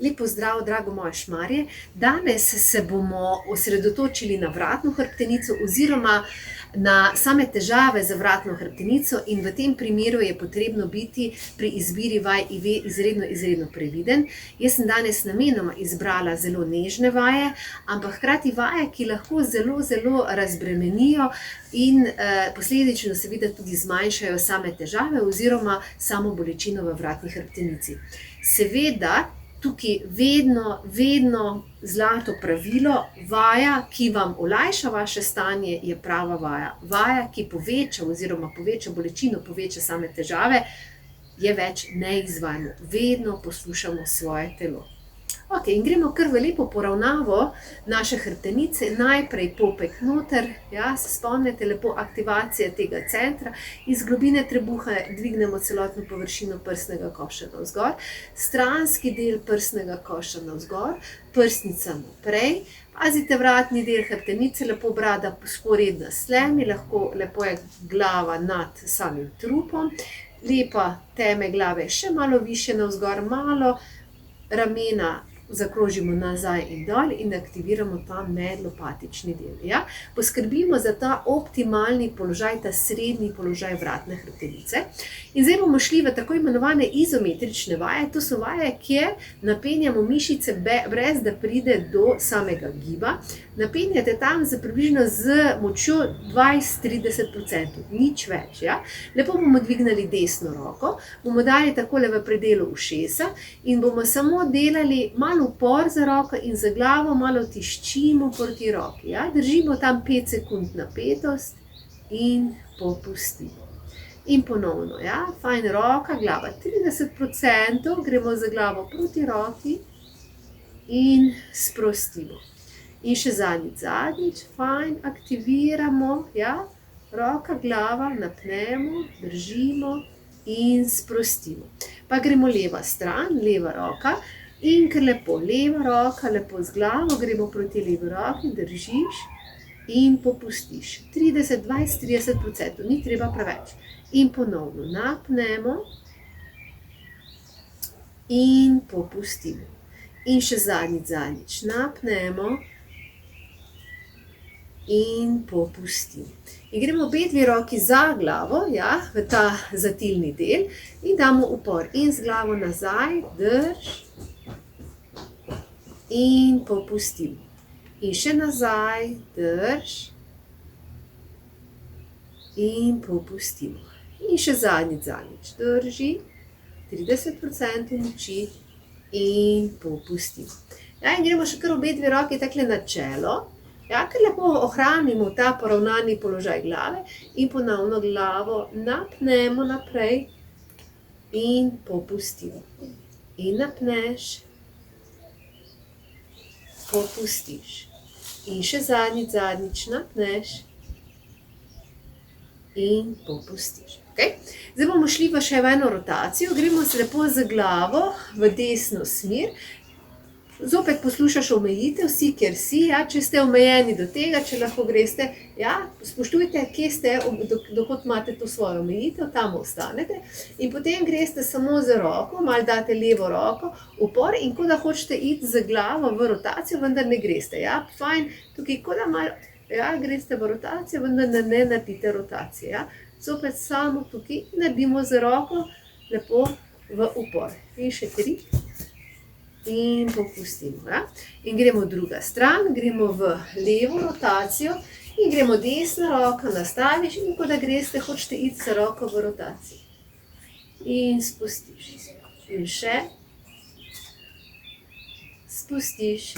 Lep pozdrav, drago moje šmarje. Danes se bomo osredotočili na vratno hrbtenico oziroma na same težave z vratno hrbtenico in v tem primeru je potrebno biti pri izbiri vaj izredno previden. Jaz sem danes namenoma izbrala zelo nežne vaje, ampak hkrati vaje, ki lahko zelo razbremenijo in posledično seveda tudi zmanjšajo same težave oziroma samo bolečino v vratni hrbtenici. Seveda, tukaj vedno zlato pravilo, vaja, ki vam olajša vaše stanje, je prava vaja. Vaja, ki poveča bolečino, poveča same težave, je več ne izvajamo. Vedno poslušamo svoje telo. Ok, in gremo kar v lepo poravnavo naše hrbtenice. Najprej popek noter, ja, se spomnite lepo aktivacije tega centra. Iz globine trebuha dvignemo celotno površino prsnega koša navzgor, stranski del prsnega koša navzgor, prsnica naprej. Pazite, vratni del hrbtenice, lepo brada vzporedna s tlemi, lepo je glava nad samim trupom, lepa teme glave še malo višje navzgor, malo ramena zakrožimo nazaj in dol in aktiviramo ta medlopatični del. Ja? Poskrbimo za ta optimalni položaj, ta srednji položaj vratne hrbtenice. In zdaj bomo šli v tako imenovane izometrične vaje. To so vaje, kjer napenjamo mišice brez da pride do samega giba. Napenjate tam približno z močjo 20-30%, nič več. Ja? Lepo bomo dvignili desno roko, bomo dali takole v predelu ušesa in bomo samo delali malo upor za roko in za glavo malo tiščimo proti roki. Ja? Držimo tam 5 sekund napetost in popustimo. In ponovno, ja? Fajn roka, glava 30%, gremo za glavo proti roki in sprostimo. In še zadnjič, fajn, aktiviramo, ja? Roka, glava, napnemo, držimo in sprostimo. Pa gremo leva stran, leva roka. In ker lepo, leva roka, lepo z glavo, gremo proti levi roki, držiš in popustiš. 20-30%, ni treba preveč. In ponovno napnemo in popustimo. In še zadnjič, napnemo in popustimo. In gremo obe dve roki za glavo, ja, v ta zatilni del in damo upor. In z glavo nazaj, drž. In popustimo. In še nazaj, drž. In popustimo. In še zadnjič, drži. 30% moči in popustimo. Ja, in gremo še kar obe dve roki takle na čelo. Ja, ker lepo ohranimo ta poravnani položaj glave in ponovno glavo napnemo naprej in popustimo. In napneš. Popustiš. In še zadnjič napneš in popustiš. Okay? Zdaj bomo šli pa še v eno rotacijo, gremo se lepo z glavo v desno smer. Zopet poslušaš omejitev, si, kjer si, ja? Če ste omejeni do tega, če lahko greste, ja? Spoštujte, kje ste, dokot imate to svojo omejitev, tam ostanete. In potem greste samo z roko, malo date levo roko, upor in ko da hočete iti z glavo v rotacijo, vendar ne greste. Ja? Fajn, tukaj ko da malo, ja, greste v rotacijo, vendar ne naredite rotacije. Ja? Zopet samo tukaj naredimo z roko, lepo v upor. In še 3. In popustimo. Ja? In gremo druga stran, gremo v levo rotacijo in gremo desna roka, nastaviš in ko da greste, hočete iti z roko v rotaciji. In spustiš. In še. Spustiš.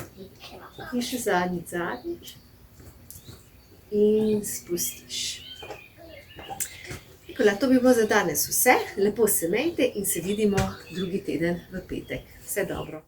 In še zadnjič. In spustiš. To bi bilo za danes vse. Lepo se imejte in se vidimo drugi teden v petek. Vse dobro.